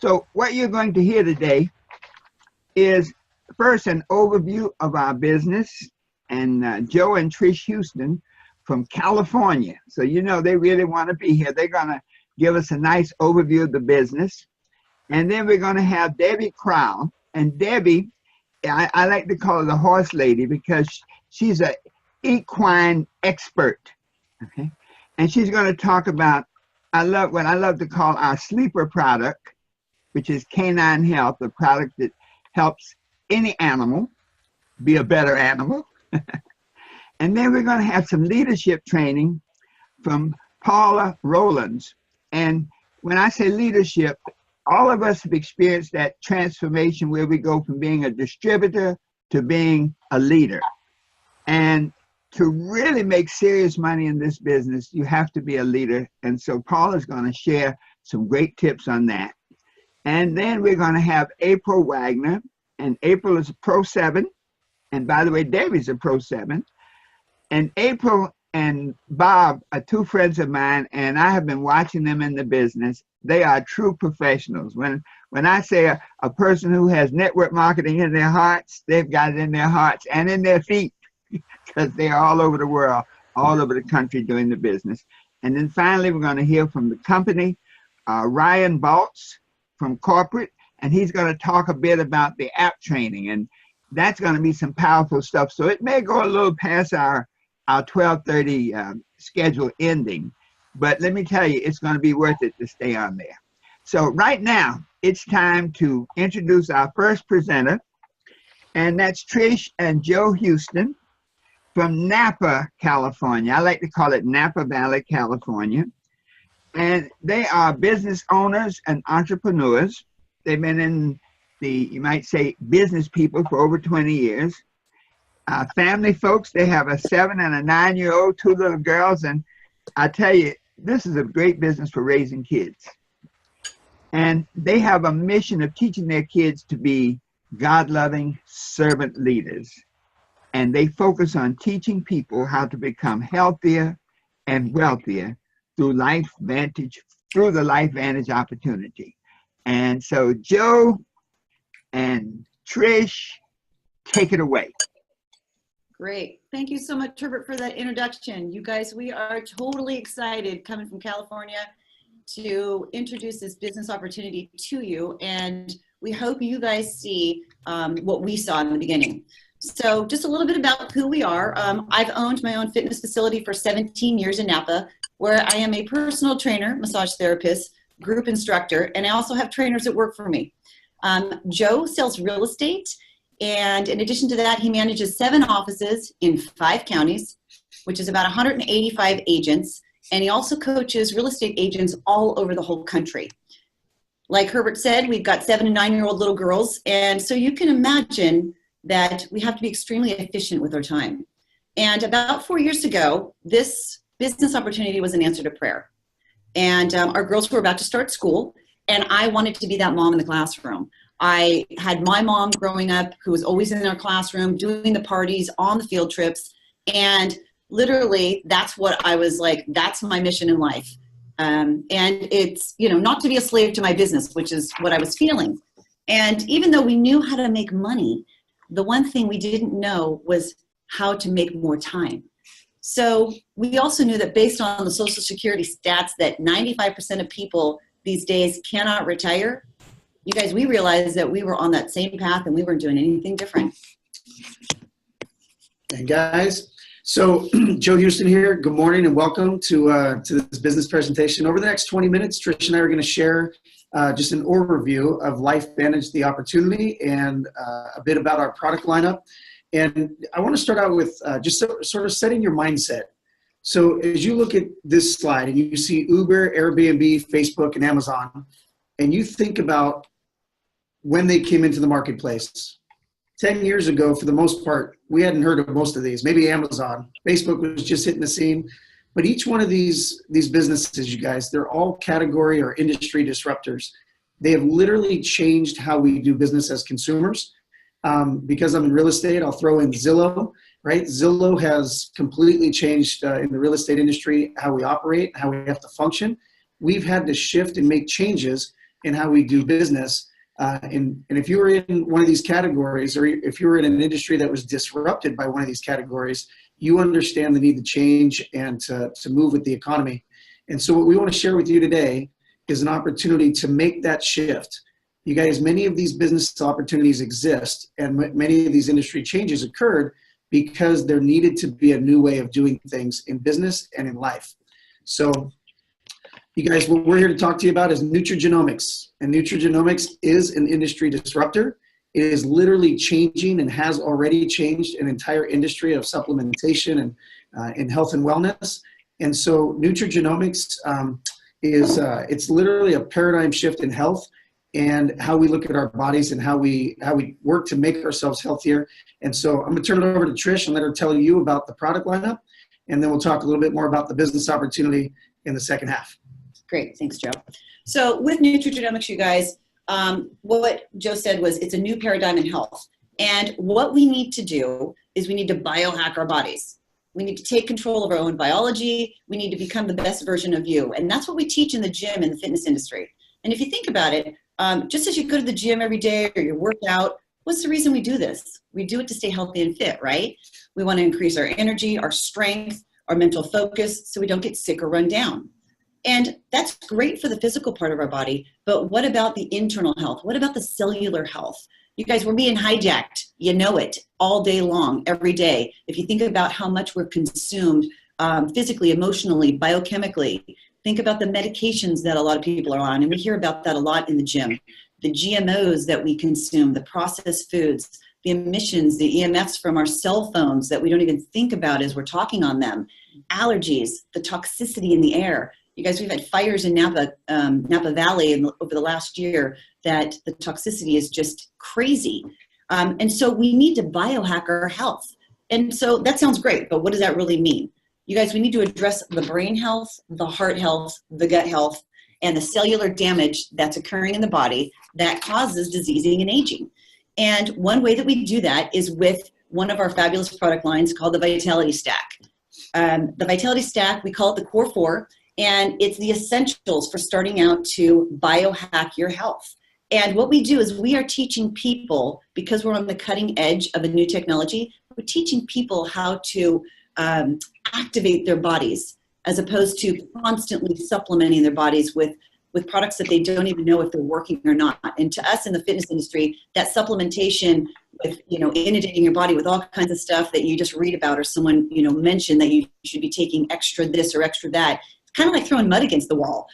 So what you're going to hear today is first an overview of our business, and Joe and Trish Houston from California. So you know they really want to be here. They're going to give us a nice overview of the business. And then we're going to have Debbie Crown. And Debbie, I like to call her the horse lady because she's an equine expert. Okay, and she's going to talk about what I love to call our sleeper product, which is Canine Health, the product that helps any animal be a better animal. And then we're going to have some leadership training from Paula Rowlands. And when I say leadership, all of us have experienced that transformation where we go from being a distributor to being a leader. And to really make serious money in this business, you have to be a leader. And so Paula's going to share some great tips on that. And then we're going to have April Wagner. And April is a Pro 7. And by the way, Debbie's a Pro 7. And April and Bob are two friends of mine, and I have been watching them in the business. They are true professionals. When I say a person who has network marketing in their hearts, they've got it in their hearts and in their feet because they are all over the world, all over the country doing the business. And then finally, we're going to hear from the company, Ryan Baltz from corporate, and he's going to talk a bit about the app training, and that's going to be some powerful stuff. So it may go a little past our 12:30 schedule ending, but let me tell you, it's going to be worth it to stay on there. So right now, it's time to introduce our first presenter, and that's Trish and Joe Houston from Napa, California. I like to call it Napa Valley, California. And they are business owners and entrepreneurs. They've been in you might say, business people for over 20 years. Family folks, they have a 7 and a 9-year-old, 2 little girls, and I tell you, this is a great business for raising kids. And they have a mission of teaching their kids to be God-loving servant leaders. And they focus on teaching people how to become healthier and wealthier through the Life Vantage opportunity. And so Joe and Trish, take it away. Great. Thank you so much, Herbert, for that introduction. You guys, we are totally excited coming from California to introduce this business opportunity to you. And we hope you guys see what we saw in the beginning. So just a little bit about who we are. I've owned my own fitness facility for 17 years in Napa, where I am a personal trainer, massage therapist, group instructor, and I also have trainers that work for me. Joe sells real estate, and in addition to that, he manages 7 offices in 5 counties, which is about 185 agents, and he also coaches real estate agents all over the whole country. Like Herbert said, we've got 7 and 9-year-old little girls, and so you can imagine that we have to be extremely efficient with our time. And about 4 years ago, this business opportunity was an answer to prayer. And our girls were about to start school, and I wanted to be that mom in the classroom. I had my mom growing up who was always in our classroom, doing the parties, on the field trips, and literally that's what I was like, that's my mission in life. And it's, not to be a slave to my business, which is what I was feeling. And even though we knew how to make money, the one thing we didn't know was how to make more time. So we also knew that based on the Social Security stats that 95% of people these days cannot retire. You guys, we realized that we were on that same path and we weren't doing anything different. Hey guys, so Joe Houston here. Good morning and welcome to this business presentation. Over the next 20 minutes, Trish and I are going to share just an overview of Life Vantage, the opportunity, and a bit about our product lineup. And I want to start out with just sort of setting your mindset. So as you look at this slide and you see Uber, Airbnb, Facebook, and Amazon, and you think about when they came into the marketplace, 10 years ago, for the most part, we hadn't heard of most of these. Maybe Amazon. Facebook was just hitting the scene. But each one of these businesses, you guys, they're all category or industry disruptors. They have literally changed how we do business as consumers. Because I'm in real estate, I'll throw in Zillow, right? Zillow has completely changed in the real estate industry, how we operate, how we have to function. We've had to shift and make changes in how we do business. And if you were in one of these categories, or if you were in an industry that was disrupted by one of these categories, you understand the need to change and to move with the economy. And so what we want to share with you today is an opportunity to make that shift. You guys, many of these business opportunities exist, and many of these industry changes occurred because there needed to be a new way of doing things in business and in life. So you guys, what we're here to talk to you about is nutrigenomics. And nutrigenomics is an industry disruptor. It is literally changing and has already changed an entire industry of supplementation and in health and wellness. And so nutrigenomics it's literally a paradigm shift in health and how we look at our bodies and how we work to make ourselves healthier. And so I'm going to turn it over to Trish and let her tell you about the product lineup, and then we'll talk a little bit more about the business opportunity in the second half. Great, thanks, Joe. So with nutrigenomics, you guys, what Joe said was it's a new paradigm in health. And what we need to do is we need to biohack our bodies. We need to take control of our own biology. We need to become the best version of you. And that's what we teach in the gym in the fitness industry. And if you think about it, just as you go to the gym every day or you work out, what's the reason we do this? We do it to stay healthy and fit, right? We want to increase our energy, our strength, our mental focus, so we don't get sick or run down. And that's great for the physical part of our body, but what about the internal health? What about the cellular health? You guys, we're being hijacked. You know it all day long, every day. If you think about how much we're consumed physically, emotionally, biochemically, think about the medications that a lot of people are on. And we hear about that a lot in the gym. The GMOs that we consume, the processed foods, the emissions, the EMFs from our cell phones that we don't even think about as we're talking on them, allergies, the toxicity in the air. You guys, we've had fires in Napa Valley over the last year that the toxicity is just crazy. And so we need to biohack our health. And so that sounds great, but what does that really mean? You guys, we need to address the brain health, the heart health, the gut health, and the cellular damage that's occurring in the body that causes diseasing and aging. And one way that we do that is with one of our fabulous product lines called the Vitality Stack. The Vitality Stack, we call it the Core 4. And it's the essentials for starting out to biohack your health. And what we do is we are teaching people, because we're on the cutting edge of a new technology, we're teaching people how to activate their bodies as opposed to constantly supplementing their bodies with products that they don't even know if they're working or not. And to us in the fitness industry, that supplementation with, inundating your body with all kinds of stuff that you just read about or someone, mentioned that you should be taking extra this or extra that, kind of like throwing mud against the wall.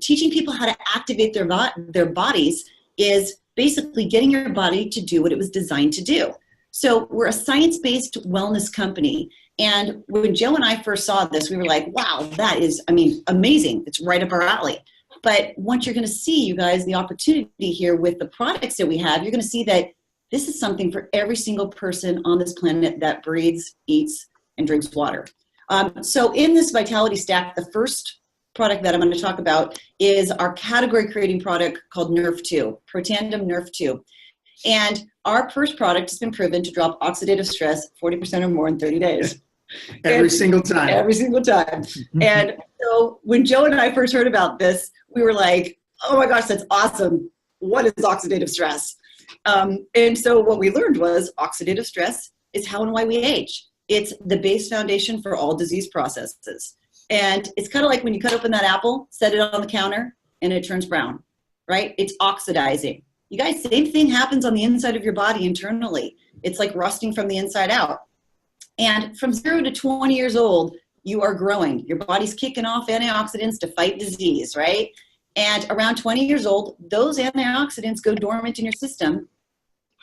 Teaching people how to activate their bodies is basically getting your body to do what it was designed to do. So we're a science-based wellness company. And when Joe and I first saw this, we were like, wow, that is, amazing. It's right up our alley. But once you're going to see, you guys, the opportunity here with the products that we have, you're going to see that this is something for every single person on this planet that breathes, eats, and drinks water. So in this Vitality Stack, the first product that I'm going to talk about is our category creating product called Nerve 2, Protandim Nerve 2. And our first product has been proven to drop oxidative stress 40% or more in 30 days. Every single time. Every single time. And so when Joe and I first heard about this, we were like, oh my gosh, that's awesome. What is oxidative stress? And so what we learned was oxidative stress is how and why we age. It's the base foundation for all disease processes. And it's kind of like when you cut open that apple, set it on the counter, and it turns brown, right? It's oxidizing. You guys, same thing happens on the inside of your body internally. It's like rusting from the inside out. And from 0 to 20 years old, you are growing. Your body's kicking off antioxidants to fight disease, right? And around 20 years old, those antioxidants go dormant in your system,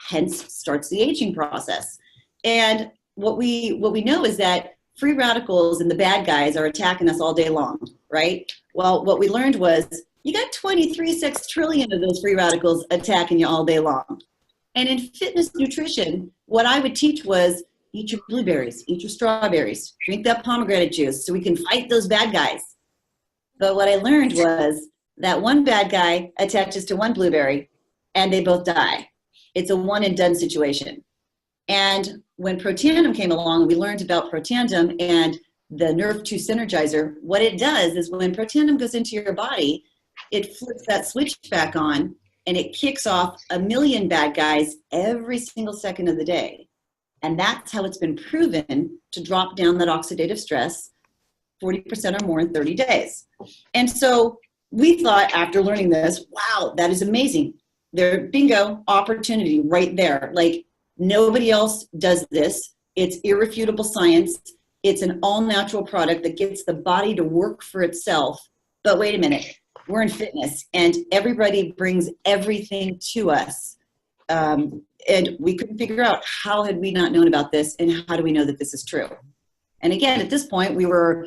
hence starts the aging process. And what we know is that free radicals and the bad guys are attacking us all day long, right? Well, what we learned was you got 23 sextrillion of those free radicals attacking you all day long. And in fitness nutrition, what I would teach was eat your blueberries, eat your strawberries, drink that pomegranate juice so we can fight those bad guys. But what I learned was that one bad guy attaches to one blueberry and they both die. It's a one and done situation. And when Protandim came along, we learned about Protandim and the Nerve 2 Synergizer. What it does is when Protandim goes into your body, it flips that switch back on and it kicks off a million bad guys every single second of the day. And that's how it's been proven to drop down that oxidative stress 40% or more in 30 days. And so we thought, after learning this, wow, that is amazing. There, bingo, opportunity right there. Like, nobody else does this. It's irrefutable science. It's an all-natural product that gets the body to work for itself. But wait a minute, we're in fitness, and everybody brings everything to us. And we couldn't figure out, how had we not known about this, and how do we know that this is true? And again, at this point, we were,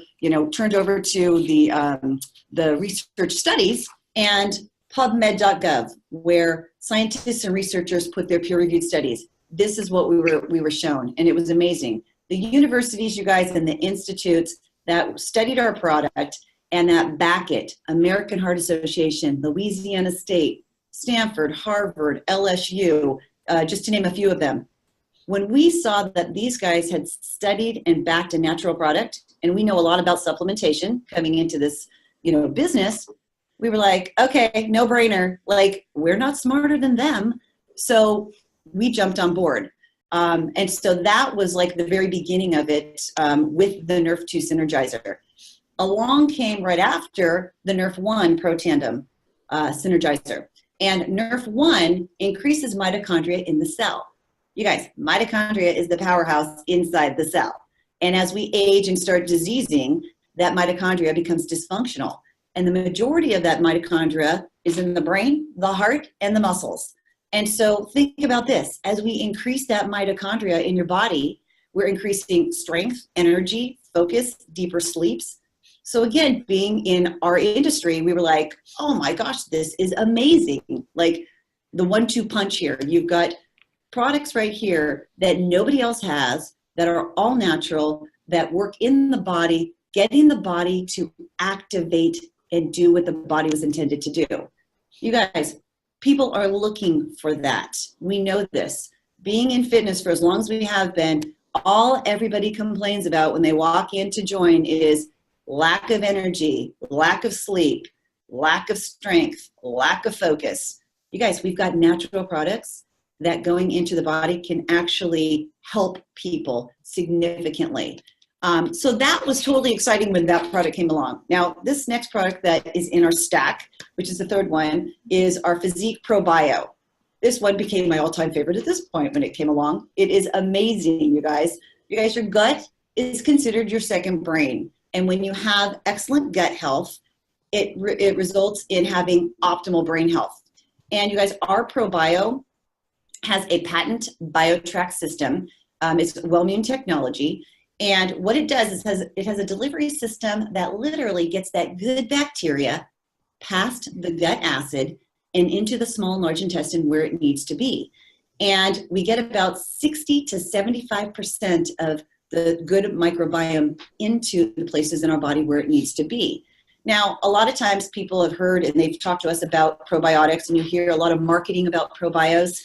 turned over to the research studies and PubMed.gov, where scientists and researchers put their peer-reviewed studies. This is what we were shown, and it was amazing. The universities, you guys, and the institutes that studied our product and that back it, American Heart Association, Louisiana State, Stanford, Harvard, LSU, just to name a few of them. When we saw that these guys had studied and backed a natural product, and we know a lot about supplementation coming into this, business, we were like, okay, no brainer. Like, we're not smarter than them. So we jumped on board. And so that was like the very beginning of it with the Nerf 2 Synergizer. Along came right after the Nerf 1 Pro Tandem Synergizer. And Nerf 1 increases mitochondria in the cell. You guys, mitochondria is the powerhouse inside the cell. And as we age and start diseasing, that mitochondria becomes dysfunctional. And the majority of that mitochondria is in the brain, the heart, and the muscles. And so think about this. As we increase that mitochondria in your body, we're increasing strength, energy, focus, deeper sleeps. So again, being in our industry, we were like, oh my gosh, this is amazing. Like, the 1-2 punch here. You've got products right here that nobody else has, that are all natural, that work in the body, getting the body to activate and do what the body was intended to do. You guys, people are looking for that. We know this. Being in fitness for as long as we have been, all everybody complains about when they walk in to join is lack of energy, lack of sleep, lack of strength, lack of focus. You guys, we've got natural products that going into the body can actually help people significantly. So that was totally exciting when that product came along. Now, this next product that is in our stack, which is the third one, is our Physique Pro Bio. This one became my all-time favorite at this point when it came along. It is amazing, you guys. You guys, your gut is considered your second brain. And when you have excellent gut health, it results in having optimal brain health. And you guys, our Pro Bio has a patent BioTrack system. It's Wellmune technology. And what it does is it has a delivery system that literally gets that good bacteria past the gut acid and into the small and large intestine where it needs to be. And we get about 60 to 75% of the good microbiome into the places in our body where it needs to be. Now, a lot of times people have heard and they've talked to us about probiotics, and you hear a lot of marketing about probios.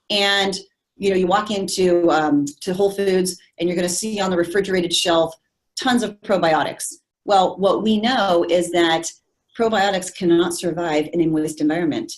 And you walk into to Whole Foods and you're going to see on the refrigerated shelf tons of probiotics. Well, what we know is that probiotics cannot survive in a moist environment.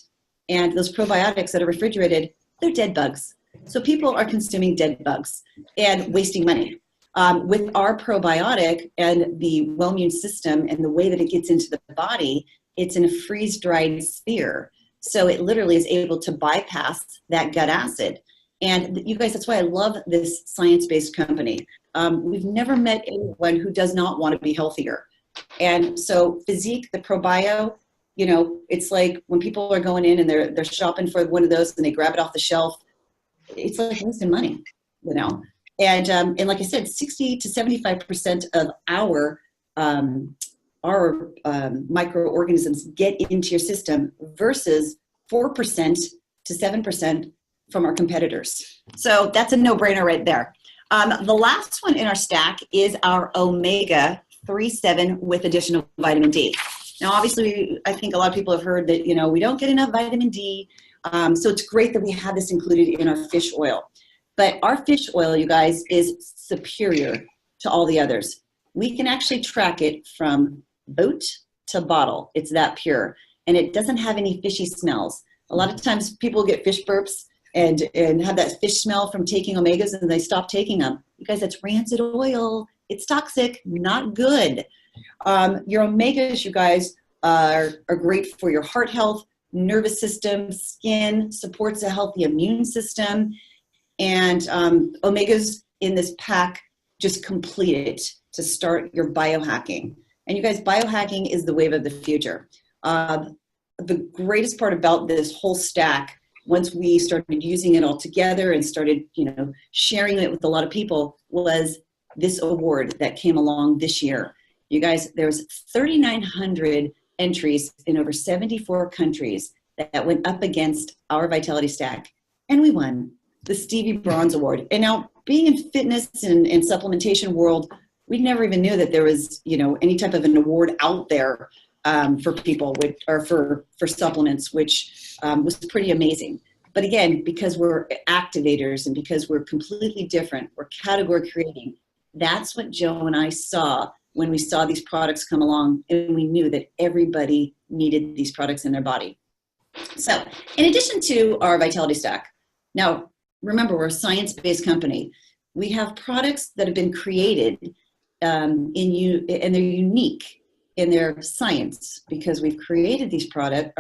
And those probiotics that are refrigerated, they're dead bugs. So people are consuming dead bugs and wasting money. With our probiotic and the Wellmune system and the way that it gets into the body, it's in a freeze-dried sphere. So it literally is able to bypass that gut acid. And you guys, that's why I love this science-based company. We've never met anyone who does not want to be healthier. And so Physique, the ProBio, it's like when people are going in and they're shopping for one of those and they grab it off the shelf, it's like wasting money, And like I said, 60 to 75% of our microorganisms get into your system versus 4% to 7% from our competitors. So that's a no-brainer right there. The last one in our stack is our Omega 3/7 with additional vitamin D. Now, obviously, I think a lot of people have heard that, we don't get enough vitamin D. So it's great that we have this included in our fish oil. But our fish oil, you guys, is superior to all the others. We can actually track it from boat to bottle. It's that pure. and it doesn't have any fishy smells. A lot of times people get fish burps and have that fish smell from taking omegas and they stop taking them. You guys, that's rancid oil. It's toxic, not good. Your omegas, you guys, are great for your heart health, nervous system, skin, supports a healthy immune system. And omegas in this pack just complete it to start your biohacking. And you guys, biohacking is the wave of the future. The greatest part about this whole stack, once we started using it all together and started, sharing it with a lot of people, was this award that came along this year. You guys, there's 3,900 entries in over 74 countries that went up against our Vitality Stack, and we won the Stevie Bronze Award. And now, being in fitness and supplementation world, we never even knew that there was, any type of an award out there for people or for supplements, which was pretty amazing. But again, because we're activators and because we're completely different, we're category creating. That's what Joe and I saw when we saw these products come along, and we knew that everybody needed these products in their body. So in addition to our Vitality Stack, now remember, we're a science-based company. We have products that have been created and they're unique in their science, because we've created these products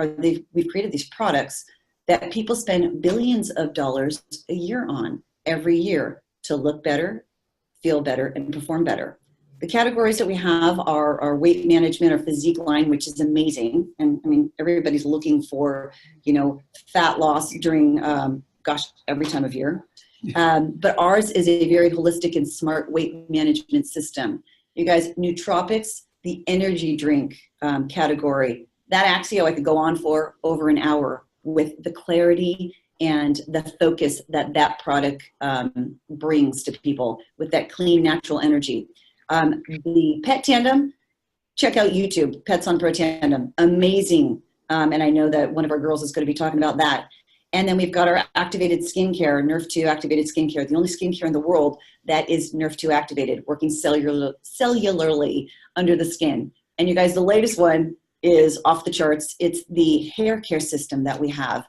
that people spend billions of dollars a year on every year to look better, feel better, and perform better. The categories that we have are our weight management, our physique line, which is amazing. And I mean, everybody's looking for, fat loss during, every time of year. But ours is a very holistic and smart weight management system. You guys, nootropics, the energy drink category, that Axio I could go on for over an hour with the clarity and the focus that product brings to people with that clean, natural energy. The Pet Tandem, check out YouTube, Pets on Pro Tandem, amazing. And I know that one of our girls is going to be talking about that. And then we've got our activated skincare, Nerf 2 activated skincare, the only skincare in the world that is Nerf 2 activated, working cellularly under the skin. And you guys, the latest one is off the charts. It's the hair care system that we have,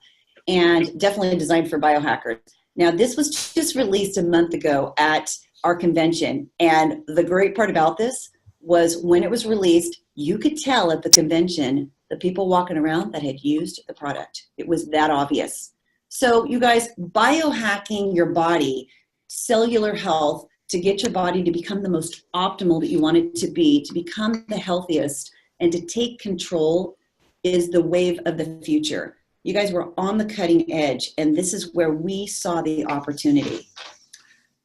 and definitely designed for biohackers. Now, this was just released a month ago at our convention. And the great part about this was when it was released, you could tell at the convention the people walking around that had used the product. It was that obvious. So you guys, biohacking your body, cellular health, to get your body to become the most optimal that you want it to become the healthiest, and to take control, is the wave of the future. You guys were on the cutting edge, and this is where we saw the opportunity.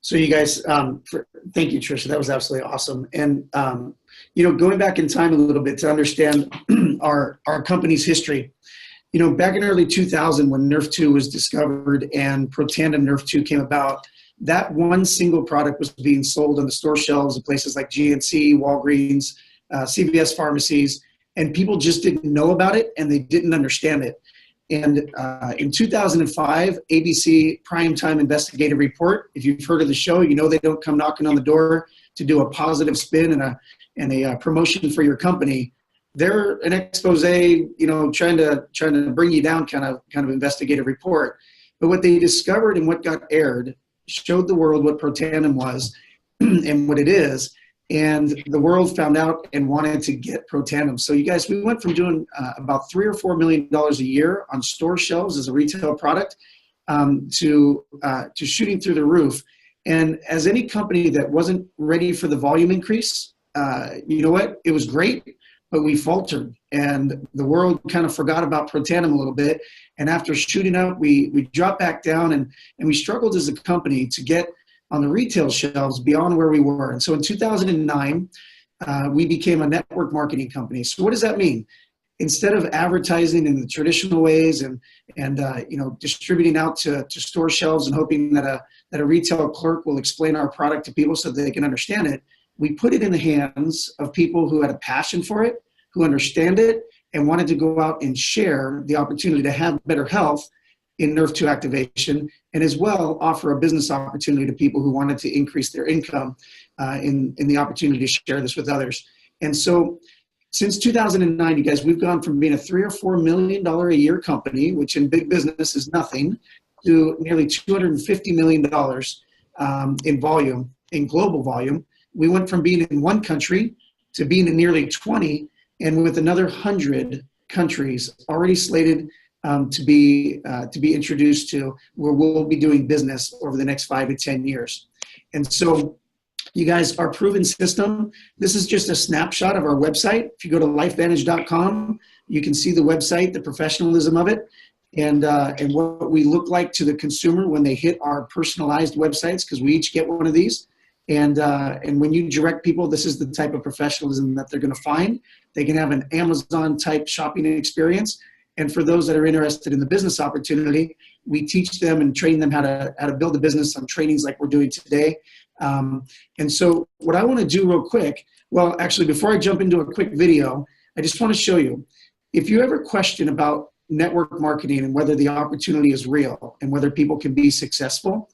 So you guys, thank you, Tricia. That was absolutely awesome. And, going back in time a little bit to understand our company's history, back in early 2000 when Nerf 2 was discovered and Protandim Nerf 2 came about, that one single product was being sold on the store shelves of places like GNC, Walgreens, CVS pharmacies, and people just didn't know about it and they didn't understand it. And in 2005, ABC Primetime Investigative Report, if you've heard of the show, they don't come knocking on the door to do a positive spin and a promotion for your company. They're an expose, trying to bring you down kind of investigative report. But what they discovered and what got aired showed the world what Protandim was and what it is. And the world found out and wanted to get Protandim. So you guys, we went from doing about $3 or $4 million a year on store shelves as a retail product to shooting through the roof. And as any company that wasn't ready for the volume increase, you know what? It was great, but we faltered. And the world kind of forgot about Protandim a little bit. And after shooting up, we dropped back down and we struggled as a company to get on the retail shelves beyond where we were. And so in 2009, we became a network marketing company. So what does that mean? Instead of advertising in the traditional ways and distributing out to store shelves and hoping that a retail clerk will explain our product to people so that they can understand it, we put it in the hands of people who had a passion for it, who understand it, and wanted to go out and share the opportunity to have better health in Nerf 2 activation, and as well offer a business opportunity to people who wanted to increase their income in the opportunity to share this with others. And so since 2009, you guys, we've gone from being a $3 or $4 million a year company, which in big business is nothing, to nearly $250 million in volume, in global volume. We went from being in one country to being in nearly 20, and with another 100 countries already slated to be introduced to, where we'll be doing business over the next 5 to 10 years. And so, you guys, our proven system, this is just a snapshot of our website. If you go to lifevantage.com, you can see the website, the professionalism of it, and what we look like to the consumer when they hit our personalized websites, because we each get one of these. And when you direct people, this is the type of professionalism that they're going to find. They can have an Amazon-type shopping experience. And for those that are interested in the business opportunity, we teach them and train them how to build a business on trainings like we're doing today. And so what I want to do real quick, well, actually, before I jump into a quick video, I just want to show you, if you ever question about network marketing and whether the opportunity is real and whether people can be successful,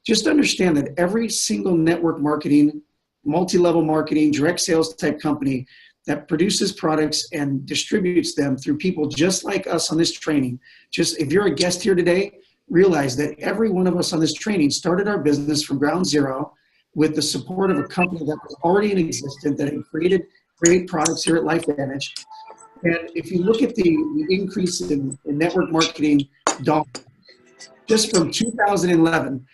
just understand that every single network marketing, multi-level marketing, direct sales type company that produces products and distributes them through people just like us on this training, just if you're a guest here today, realize that every one of us on this training started our business from ground zero with the support of a company that was already in existence, that had created great products here at LifeVantage. And if you look at the increase in network marketing dollars, just from 2011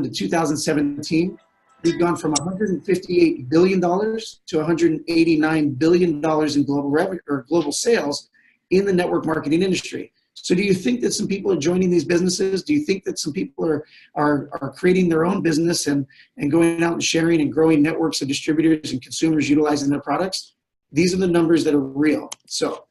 to 2017, we've gone from $158 billion to $189 billion in global revenue or global sales in the network marketing industry. So do you think that some people are joining these businesses? Do you think that some people are creating their own business and going out and sharing and growing networks of distributors and consumers utilizing their products? These are the numbers that are real. So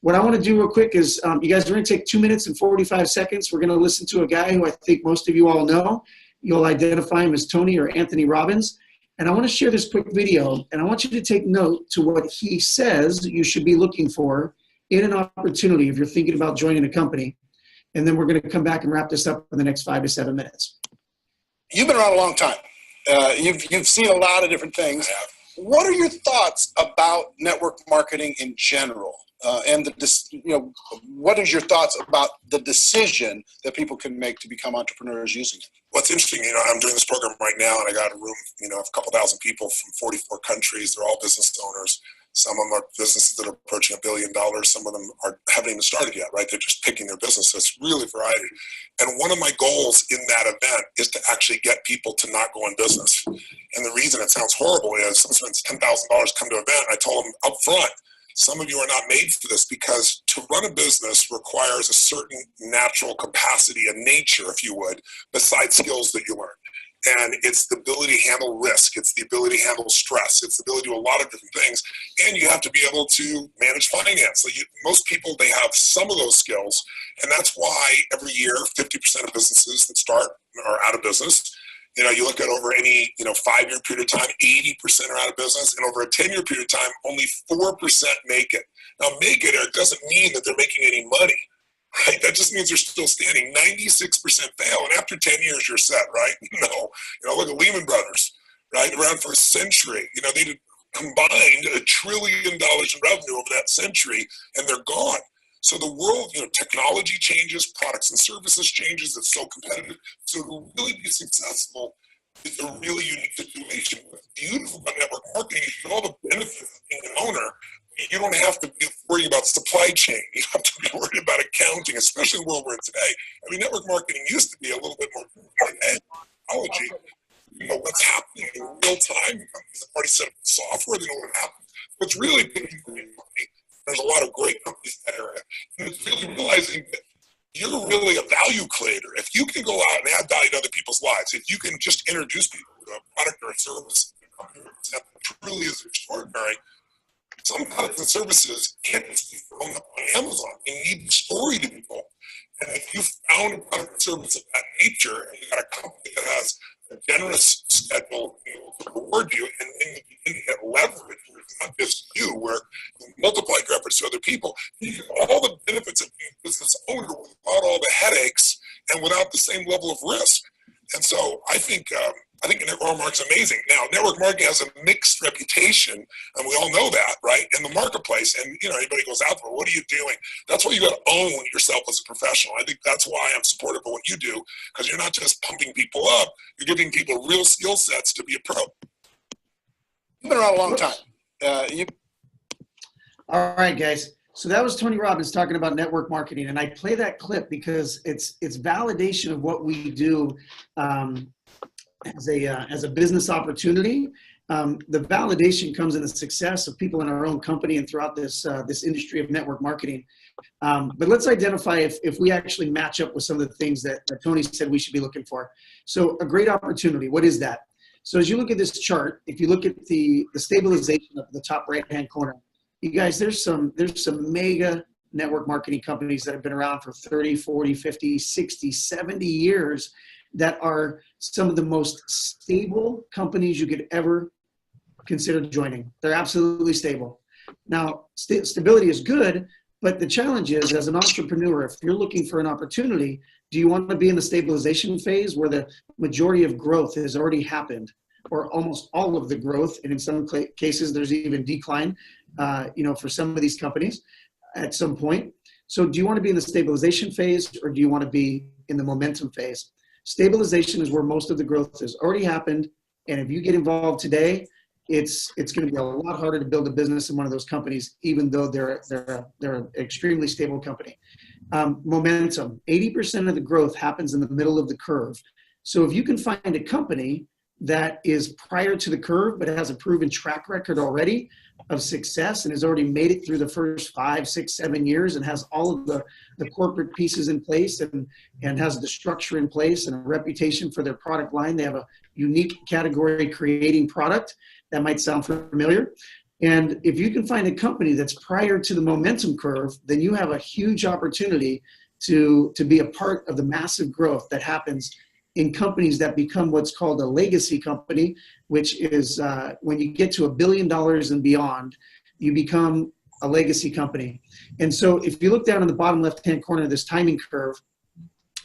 what I want to do real quick is, you guys are going to take 2 minutes and 45 seconds. We're going to listen to a guy who I think most of you all know. You'll identify him as Tony or Anthony Robbins. And I want to share this quick video, and I want you to take note to what he says you should be looking for in an opportunity if you're thinking about joining a company. And then we're going to come back and wrap this up in the next 5 to 7 minutes. You've been around a long time. You've seen a lot of different things. What are your thoughts about network marketing in general? And what is your thoughts about the decision that people can make to become entrepreneurs using it? What's interesting, I'm doing this program right now, and I got a room, of a couple thousand people from 44 countries. They're all business owners. Some of them are businesses that are approaching $1 billion. Some of them haven't even started yet, right? They're just picking their business. So it's really variety. And one of my goals in that event is to actually get people to not go in business. And the reason it sounds horrible is someone spends $10,000 come to an event. I told them up front, some of you are not made for this, because to run a business requires a certain natural capacity, a nature, if you would, besides skills that you learn. And it's the ability to handle risk. It's the ability to handle stress. It's the ability to do a lot of different things. And you have to be able to manage finance. So most people, they have some of those skills. And that's why every year, 50% of businesses that start are out of business. You look at over any 5-year period of time, 80% are out of business, and over a 10-year period of time, only 4% make it. Now, make it doesn't mean that they're making any money, right? That just means they're still standing. 96% fail, and after 10 years, you're set, right? No, look at Lehman Brothers, right? Around for a century. They did combined $1 trillion in revenue over that century, and they're gone. So the world, technology changes, products and services changes. It's so competitive. So to really be successful is a really unique situation. What's beautiful about network marketing is you get all the benefits of being an owner. You don't have to be worried about supply chain. You have to be worried about accounting, especially in the world we're in today. Network marketing used to be a little bit more technology. What's happening in real time. Companies have already set up software. They know what happens. What's really big there's a lot of great companies in that area. And it's really realizing that you're really a value creator. If you can go out and add value to other people's lives, if you can just introduce people to a product or a service that truly is extraordinary, some products and services can't just be thrown up on Amazon. They need the story to be told. And if you found a product or service of that nature, and you got a company that has a generous schedule to reward you, and then you begin to get leverage, where it's not just you, where you multiply your efforts to other people, you get all the benefits of being a business owner without all the headaches and without the same level of risk. And so I think I think network marketing is amazing. Now, network marketing has a mixed reputation, and we all know that, right, in the marketplace. And, anybody goes out there, what are you doing? That's why you got to own yourself as a professional. I think that's why I'm supportive of what you do, because you're not just pumping people up, you're giving people real skill sets to be a pro. You've been around a long time. All right, guys. So that was Tony Robbins talking about network marketing, and I play that clip because it's validation of what we do as a business opportunity. The validation comes in the success of people in our own company and throughout this industry of network marketing. But let's identify if we actually match up with some of the things that Tony said we should be looking for. So a great opportunity, what is that? So as you look at this chart, if you look at the stabilization of the top right-hand corner, you guys, there's some mega network marketing companies that have been around for 30, 40, 50, 60, 70 years that are some of the most stable companies you could ever consider joining. They're absolutely stable. Now, stability is good, but the challenge is, as an entrepreneur, if you're looking for an opportunity, do you want to be in the stabilization phase where the majority of growth has already happened, or almost all of the growth, and in some cases there's even decline, for some of these companies at some point. So do you want to be in the stabilization phase, or do you want to be in the momentum phase? Stabilization is where most of the growth has already happened, and if you get involved today, it's going to be a lot harder to build a business in one of those companies, even though they're an extremely stable company. Momentum, 80% of the growth happens in the middle of the curve. So if you can find a company that is prior to the curve but has a proven track record already of success and has already made it through the first 5, 6, 7 years and has all of the corporate pieces in place and has the structure in place and a reputation for their product line. They have a unique category creating product. That might sound familiar. And if you can find a company that's prior to the momentum curve, then you have a huge opportunity to be a part of the massive growth that happens in companies that become what's called a legacy company, which is when you get to $1 billion and beyond, you become a legacy company. And so if you look down in the bottom left-hand corner of this timing curve,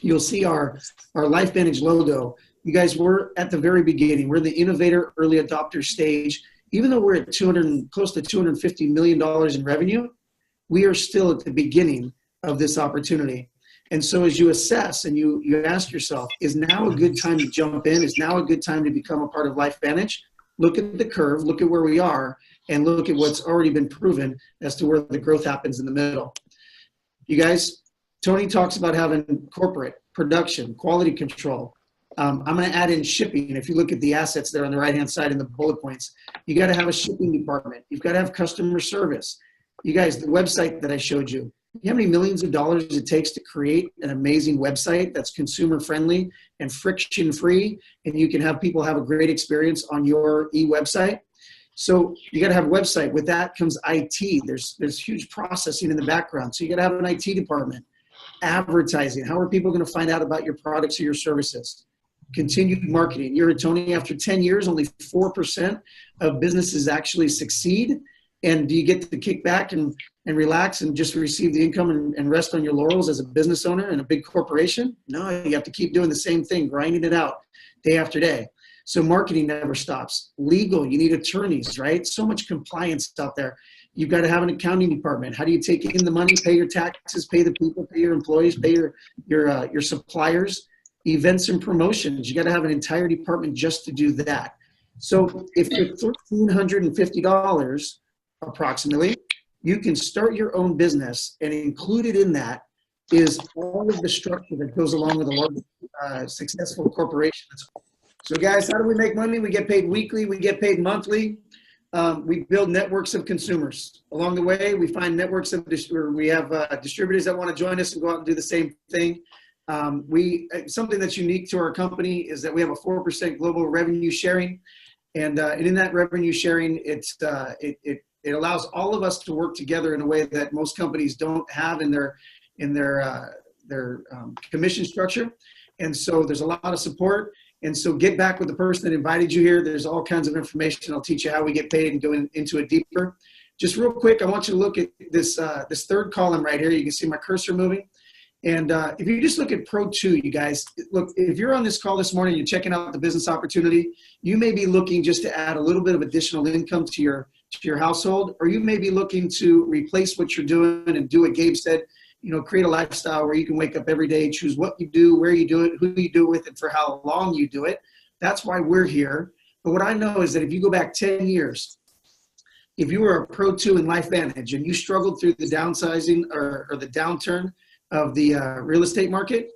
you'll see our LifeVantage logo. You guys, we're at the very beginning. We're in the innovator early adopter stage. Even though we're at close to $250 million in revenue, we are still at the beginning of this opportunity. And so as you assess and you ask yourself, is now a good time to jump in? Is now a good time to become a part of LifeVantage? Look at the curve, look at where we are, and look at what's already been proven as to where the growth happens in the middle. You guys, Tony talks about having corporate, production, quality control. I'm going to add in shipping. If you look at the assets there on the right-hand side in the bullet points, you got to have a shipping department. You've got to have customer service. You guys, the website that I showed you, how many millions of dollars it takes to create an amazing website that's consumer friendly and friction free, and you can have people have a great experience on your e-website. So you got to have a website. With that comes IT. There's huge processing in the background. So you got to have an IT department. Advertising. How are people going to find out about your products or your services? Continued marketing. You're at Tony, after 10 years, only 4% of businesses actually succeed. And do you get to kick back and relax and just receive the income and rest on your laurels as a business owner in a big corporation? No, you have to keep doing the same thing, grinding it out day after day. So marketing never stops. Legal, you need attorneys, right? So much compliance out there. You've got to have an accounting department. How do you take in the money, pay your taxes, pay the people, pay your employees, pay your suppliers? Events and promotions, you got to have an entire department just to do that. So if you're $1,350 approximately, you can start your own business, and included in that is all of the structure that goes along with a large successful corporation. So guys, how do we make money? We get paid weekly, we get paid monthly. We build networks of consumers. Along the way, we find networks of we have distributors that want to join us and go out and do the same thing. Something that's unique to our company is that we have a 4% global revenue sharing, and in that revenue sharing, it allows all of us to work together in a way that most companies don't have in their commission structure. And so there's a lot of support. And so get back with the person that invited you here. There's all kinds of information. I'll teach you how we get paid and go into it deeper. Just real quick, I want you to look at this third column right here. You can see my cursor moving. And if you just look at Pro 2, you guys, look, if you're on this call this morning, you're checking out the business opportunity, you may be looking just to add a little bit of additional income to your household, or you may be looking to replace what you're doing and do what Gabe said, you know, create a lifestyle where you can wake up every day, choose what you do, where you do it, who you do it with, and for how long you do it. That's why we're here. But what I know is that if you go back 10 years, if you were a Pro 2 in LifeVantage and you struggled through the downsizing or the downturn of the real estate market,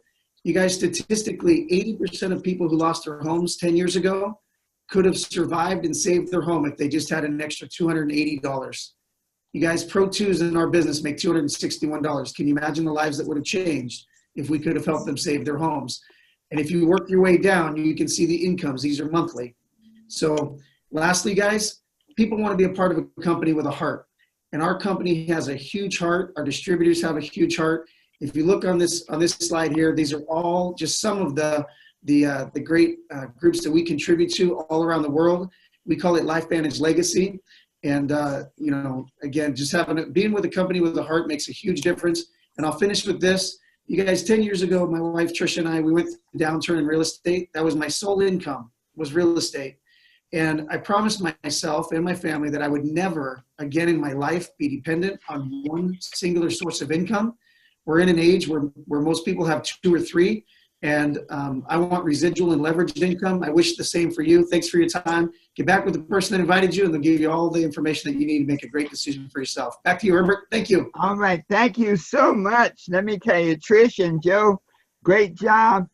you guys, statistically, 80% of people who lost their homes 10 years ago could have survived and saved their home if they just had an extra $280. You guys, Pro 2s in our business make $261. Can you imagine the lives that would have changed if we could have helped them save their homes? And if you work your way down, you can see the incomes. These are monthly. So lastly, guys, people want to be a part of a company with a heart. And our company has a huge heart. Our distributors have a huge heart. If you look on this slide here, these are all just some of the great groups that we contribute to all around the world. We call it LifeVantage Legacy. And, you know, again, just being with a company with a heart makes a huge difference. And I'll finish with this. You guys, 10 years ago, my wife, Tricia, and I, we went through a downturn in real estate. That was my sole income, was real estate. And I promised myself and my family that I would never again in my life be dependent on one singular source of income. We're in an age where most people have 2 or 3. And I want residual and leveraged income. I wish the same for you. Thanks for your time. Get back with the person that invited you, and they'll give you all the information that you need to make a great decision for yourself. Back to you, Herbert. Thank you. All right. Thank you so much. Let me tell you, Trish and Joe, great job.